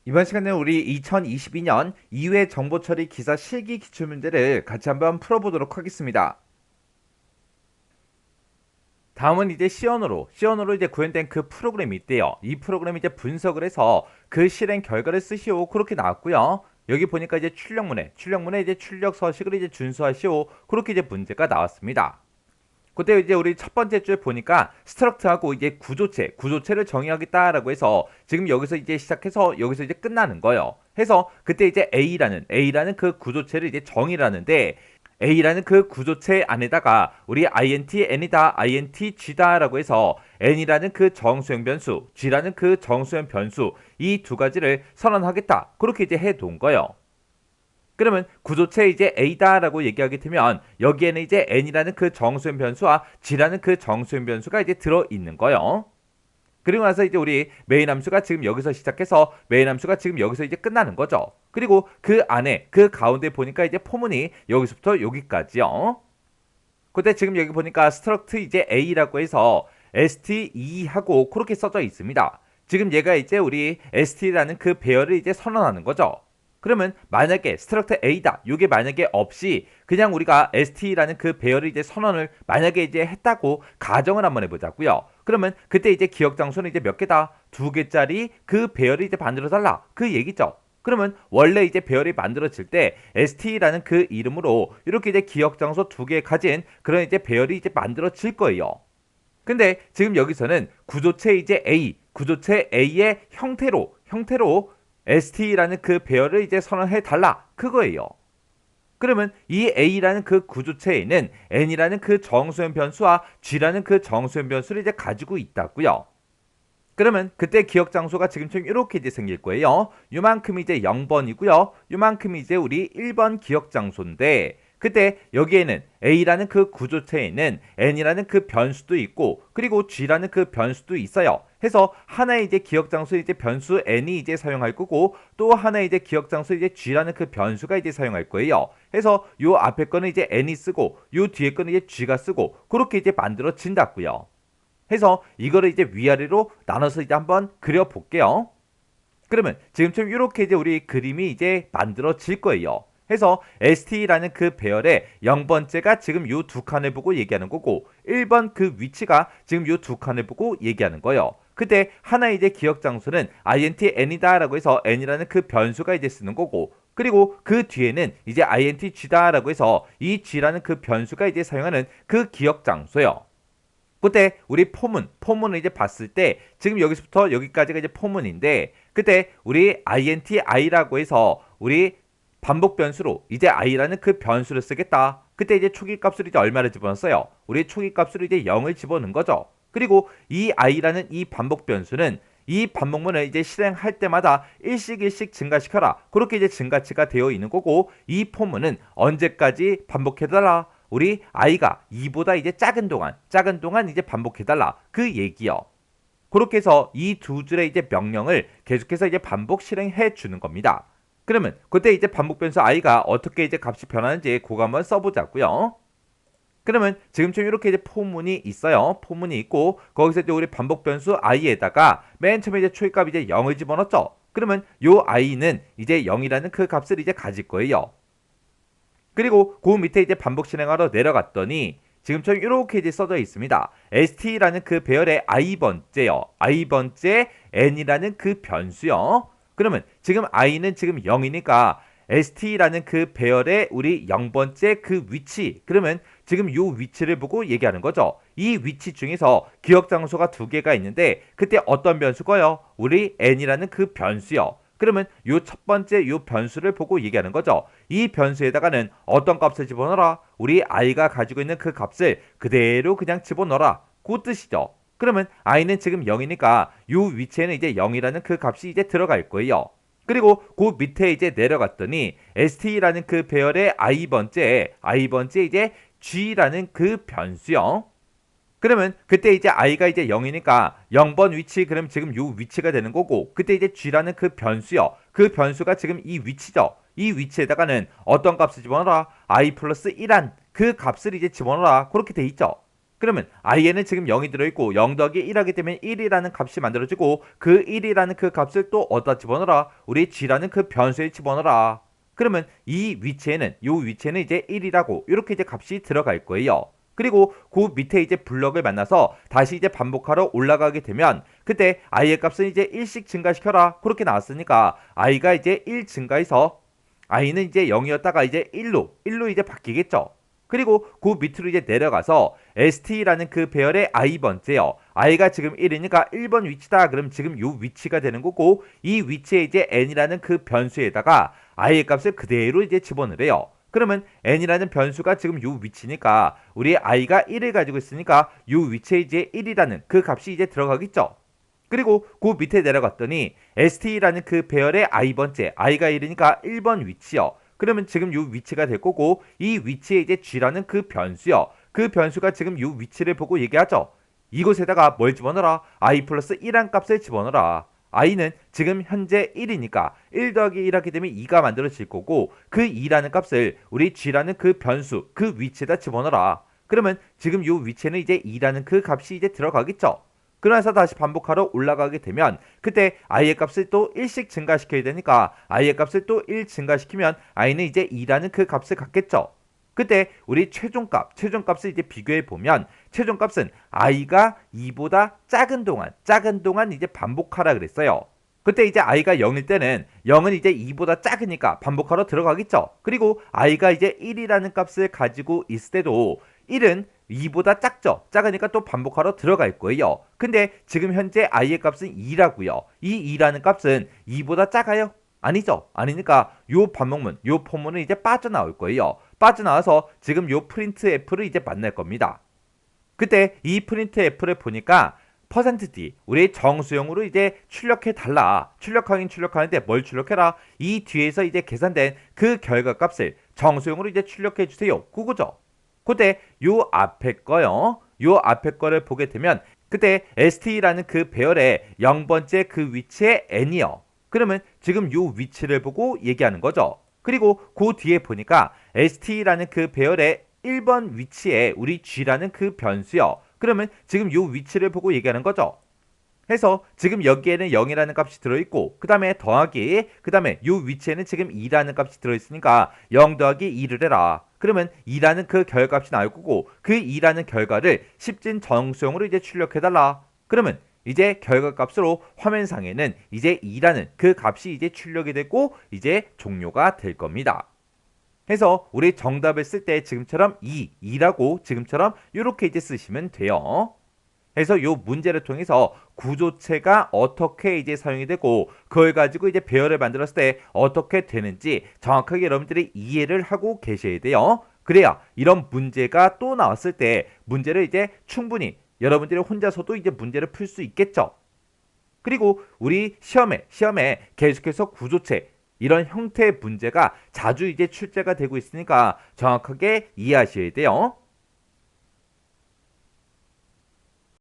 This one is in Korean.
이번 시간에는 우리 2022년 2회 정보 처리 기사 실기 기출문제를 같이 한번 풀어보도록 하겠습니다. 다음은 이제 시언어로 이제 구현된 그 프로그램이 있대요. 이 프로그램이 이제 분석을 해서 그 실행 결과를 쓰시오. 그렇게 나왔고요. 여기 보니까 이제 출력문에 이제 출력 서식을 이제 준수하시오. 그렇게 이제 문제가 나왔습니다. 그때 이제 우리 첫 번째 주에 보니까 스트럭트하고 이제 구조체를 정의하겠다라고 해서 지금 여기서 이제 시작해서 여기서 이제 끝나는 거예요. 해서 그때 이제 A라는 그 구조체를 이제 정의를 하는데 A라는 그 구조체 안에다가 우리 int n이다, int g다라고 해서 n이라는 그 정수형 변수, g라는 그 정수형 변수 이 두 가지를 선언하겠다. 그렇게 이제 해둔 거예요. 그러면 구조체 이제 A다라고 얘기하게 되면 여기에는 이제 n이라는 그 정수형 변수와 g라는 그 정수형 변수가 이제 들어 있는 거예요. 그리고 나서 이제 우리 메인 함수가 지금 여기서 시작해서 메인 함수가 지금 여기서 이제 끝나는 거죠. 그리고 그 안에 그 가운데 보니까 이제 포문이 여기서부터 여기까지요. 그때 지금 여기 보니까 스트럭트 이제 A라고 해서 st2하고 그렇게 써져 있습니다. 지금 얘가 이제 우리 st라는 그 배열을 이제 선언하는 거죠. 그러면 만약에 스트럭트 A다. 이게 만약에 없이 그냥 우리가 st라는 그 배열을 이제 선언을 만약에 이제 했다고 가정을 한번 해보자고요. 그러면 그때 이제 기억 장소는 이제 몇 개다? 두 개짜리 그 배열을 이제 만들어 달라. 그 얘기죠. 그러면 원래 이제 배열이 만들어질 때 st라는 그 이름으로 이렇게 이제 기억 장소 두 개 가진 그런 이제 배열이 이제 만들어질 거예요. 근데 지금 여기서는 구조체 A의 형태로 st라는 그 배열을 이제 선언해 달라 그거예요. 그러면 이 A라는 그 구조체에는 n이라는 그 정수형 변수와 g라는 그 정수형 변수를 이제 가지고 있다고요. 그러면 그때 기억 장소가 지금처럼 이렇게 이제 생길 거예요. 요만큼이 이제 0번이고요. 요만큼이 이제 우리 1번 기억 장소인데 그때 여기에는 A라는 그 구조체에는 n이라는 그 변수도 있고 그리고 g라는 그 변수도 있어요. 해서 하나의 이제 기억 장소 이제 변수 n이 이제 사용할 거고 또 하나의 이제 기억 장소 이제 g라는 그 변수가 이제 사용할 거예요. 해서 요 앞에 거는 이제 n이 쓰고 요 뒤에 거는 이제 g가 쓰고 그렇게 이제 만들어진다고요. 해서 이거를 이제 위아래로 나눠서 이제 한번 그려 볼게요. 그러면 지금처럼 이렇게 이제 우리 그림이 이제 만들어질 거예요. 해서 st라는 그 배열의 0번째가 지금 요 두 칸을 보고 얘기하는 거고 1번 그 위치가 지금 요 두 칸을 보고 얘기하는 거예요. 그때 하나의 이제 기억 장소는 int n이다라고 해서 n이라는 그 변수가 이제 쓰는 거고 그리고 그 뒤에는 이제 int g다라고 해서 이 g라는 그 변수가 이제 사용하는 그 기억 장소예요. 그때 우리 포문을 이제 봤을 때 지금 여기서부터 여기까지가 이제 포문인데 그때 우리 intI라고 해서 우리 반복 변수로 이제 i라는 그 변수를 쓰겠다. 그때 이제 초기 값을 이제 얼마를 집어넣었어요? 우리 초기 값으로 이제 0을 집어넣은 거죠. 그리고 이 i라는 이 반복 변수는 이 반복문을 이제 실행할 때마다 일씩 증가시켜라. 그렇게 이제 증가치가 되어 있는 거고 이 포문은 언제까지 반복해달라? 우리 i가 2보다 이제 작은 동안 이제 반복해달라. 그 얘기요. 그렇게 해서 이 두 줄의 이제 명령을 계속해서 이제 반복 실행해 주는 겁니다. 그러면 그때 이제 반복 변수 i가 어떻게 이제 값이 변하는지 그거 한번 써보자고요. 그러면 지금처럼 이렇게 이제 포문이 있어요. 포문이 있고 거기서 이제 우리 반복 변수 i에다가 맨 처음에 이제 초기값 이제 0을 집어넣었죠. 그러면 요 i는 이제 0이라는 그 값을 이제 가질 거예요. 그리고 그 밑에 이제 반복 실행하러 내려갔더니 지금처럼 이렇게 이제 써져 있습니다. st라는 그 배열의 i번째요. i번째 n이라는 그 변수요. 그러면 지금 i는 지금 0이니까 st라는 그 배열의 우리 0번째 그 위치. 그러면 지금 요 위치를 보고 얘기하는 거죠. 이 위치 중에서 기억 장소가 두 개가 있는데 그때 어떤 변수고요? 우리 n이라는 그 변수요. 그러면 요 첫 번째 요 변수를 보고 얘기하는 거죠. 이 변수에다가는 어떤 값을 집어넣어라? 우리 i가 가지고 있는 그 값을 그대로 그냥 집어넣어라. 그 뜻이죠. 그러면 i는 지금 0이니까 요 위치에는 이제 0이라는 그 값이 이제 들어갈 거예요. 그리고 그 밑에 이제 내려갔더니 st라는 그 배열의 i번째 이제 g라는 그 변수요. 그러면 그때 이제 i가 이제 0이니까 0번 위치 그럼 지금 요 위치가 되는 거고 그때 이제 g라는 그 변수요. 그 변수가 지금 이 위치죠. 이 위치에다가는 어떤 값을 집어넣어라? i 플러스 1한 그 값을 이제 집어넣어라. 그렇게 돼 있죠. 그러면 i에는 지금 0이 들어있고 0 더하기 1 하기 때문에 1이라는 값이 만들어지고 그 1이라는 그 값을 또 어디다 집어넣어라? 우리 g라는 그 변수에 집어넣어라. 그러면 이 위치에는 이제 1이라고 이렇게 이제 값이 들어갈 거예요. 그리고 그 밑에 이제 블럭을 만나서 다시 이제 반복하러 올라가게 되면 그때 i의 값은 이제 1씩 증가시켜라. 그렇게 나왔으니까 i가 이제 1 증가해서 i는 이제 0이었다가 이제 1로 이제 바뀌겠죠. 그리고 그 밑으로 이제 내려가서 st라는 그 배열의 i번째요. i가 지금 1이니까 1번 위치다. 그럼 지금 요 위치가 되는 거고 이 위치에 이제 n이라는 그 변수에다가 i의 값을 그대로 이제 집어넣으래요. 그러면 n이라는 변수가 지금 요 위치니까 우리 i가 1을 가지고 있으니까 요 위치에 이제 1이라는 그 값이 이제 들어가겠죠. 그리고 그 밑에 내려갔더니 st라는 그 배열의 i번째 i가 1이니까 1번 위치요. 그러면 지금 요 위치가 될 거고 이 위치에 이제 g라는 그 변수요. 그 변수가 지금 요 위치를 보고 얘기하죠. 이곳에다가 뭘 집어넣어라? i 플러스 1한 값을 집어넣어라. i는 지금 현재 1이니까 1 더하기 1 하기 때문에 2가 만들어질 거고 그 2라는 값을 우리 g라는 그 변수 그 위치에다 집어넣어라. 그러면 지금 요 위치에는 이제 2라는 그 값이 이제 들어가겠죠. 그러면서 다시 반복하러 올라가게 되면 그때 i의 값을 또 1씩 증가시켜야 되니까 i의 값을 또 1 증가시키면 i는 이제 2라는 그 값을 갖겠죠. 그때 우리 최종값을 이제 비교해 보면 최종값은 i가 2보다 작은 동안 이제 반복하라 그랬어요. 그때 이제 i가 0일 때는 0은 이제 2보다 작으니까 반복하러 들어가겠죠. 그리고 i가 이제 1이라는 값을 가지고 있을 때도 1은 2보다 작으니까 또 반복하러 들어갈 거예요. 근데 지금 현재 i의 값은 2라고요. 이 2라는 값은 2보다 작아요? 아니죠. 아니니까 요 반복문, 요 포문은 이제 빠져나올 거예요. 빠져나와서 지금 요 프린트 f를 이제 만날 겁니다. 그때 이 프린트 f를 보니까 %d 우리 정수용으로 이제 출력해 달라. 출력하긴 출력하는데 뭘 출력해라? 이 뒤에서 이제 계산된 그 결과값을 정수용으로 이제 출력해 주세요. 그거죠. 그때 요 앞에 거요. 요 앞에 거를 보게 되면 그때 st라는 그 배열의 0번째 그 위치에 n이요. 그러면 지금 요 위치를 보고 얘기하는 거죠. 그리고 그 뒤에 보니까 st라는 그 배열의 1번 위치에 우리 g라는 그 변수요. 그러면 지금 요 위치를 보고 얘기하는 거죠. 해서 지금 여기에는 0이라는 값이 들어있고 그 다음에 더하기 그 다음에 요 위치에는 지금 2라는 값이 들어있으니까 0 더하기 2를 해라. 그러면 2라는 그 결값이 나올 거고 그 2라는 결과를 10진 정수용으로 이제 출력해달라. 그러면 이제 결과값으로 화면상에는 이제 2라는 그 값이 이제 출력이 되고 이제 종료가 될 겁니다. 해서 우리 정답을 쓸 때 지금처럼 2라고 지금처럼 이렇게 이제 쓰시면 돼요. 해서 요 문제를 통해서 구조체가 어떻게 이제 사용이 되고 그걸 가지고 이제 배열을 만들었을 때 어떻게 되는지 정확하게 여러분들이 이해를 하고 계셔야 돼요. 그래야 이런 문제가 또 나왔을 때 문제를 이제 충분히 여러분들이 혼자서도 이제 문제를 풀 수 있겠죠. 그리고 우리 시험에 계속해서 구조체 이런 형태의 문제가 자주 이제 출제가 되고 있으니까 정확하게 이해하셔야 돼요.